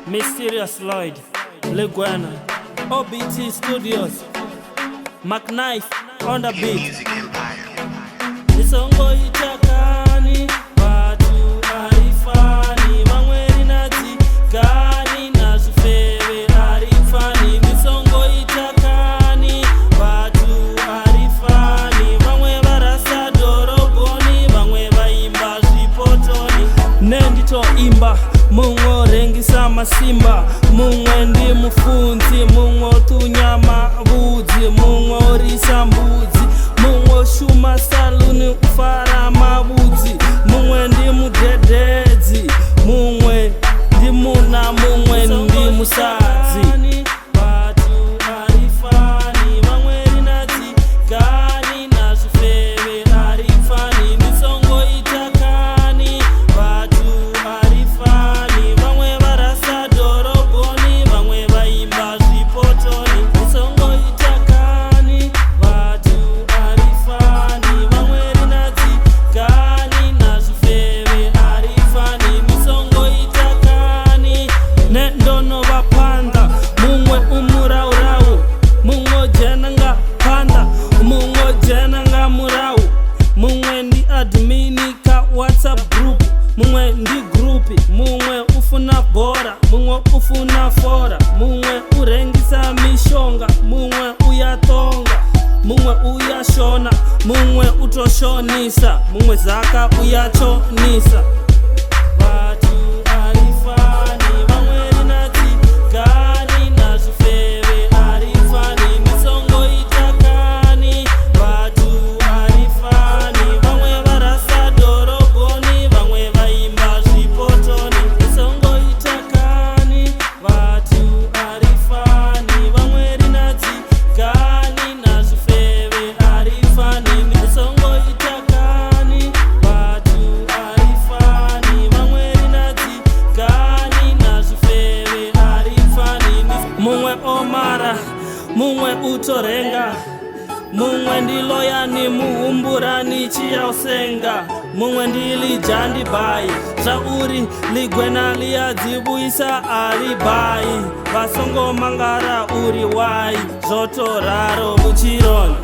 Mysterious Lloyd, Leguana, OBT Studios, McKnife on the beat. Isongo itakani, watu arifani, wangweri nati gani na zufewe arifani. Isongo itakani, watu arifani, wangwe barasa dorogoni, wangwe baimba zipotoni. Nendito imba, mungo rengisa masimba, mungo ndi mufunzi, mungo tunyama budzi, mungo risa mbudzi, mungo shuma saluni ufara mabudzi, mungo ndi mudededzi, mungo ndi muna, mungo ndi musadzi. Watu arifani, wangweri nati gani na zufewe arifani. Misongo itakani, watu arifani, wangwe barasa dorogoni, wangwe baimba zipotoni. Misongo itakani, watu arifani, wangweri nati gani na zufewe arifani. Misongo itakani, nendono bapanda, mungwe umuraurau, mungo jenanga panda, mungo jenanga murau, mungwe ndi adminika WhatsApp group, mungwe ndi grupi, mungwe ufuna bora, mungwe ufuna fora, mungwe urengisa mishonga, mungwe uyatonga, mungwe uyashona, mungwe utoshonisa, mungwe zaka uyachonisa. Watu arifani, wangweri nati gani na zufewe arifani. Misongo itakani, watu arifani, wangwe barasa dorogoni, wangwe baimba zipotoni. Misongo itakani, watu arifani, wangweri nati gani na zufewe arifani. Misongo itakani, watu arifani, wangweri nati gani na zufewe arifani. Mungwe omara, mungwe utorenga, mungwe ndiloyani muumburani chiyaosenga, mungwe ndilijandi bai zauri ligwena liyadzibuisa alibai, vasongo mangara uri wai zotoraro buchironi.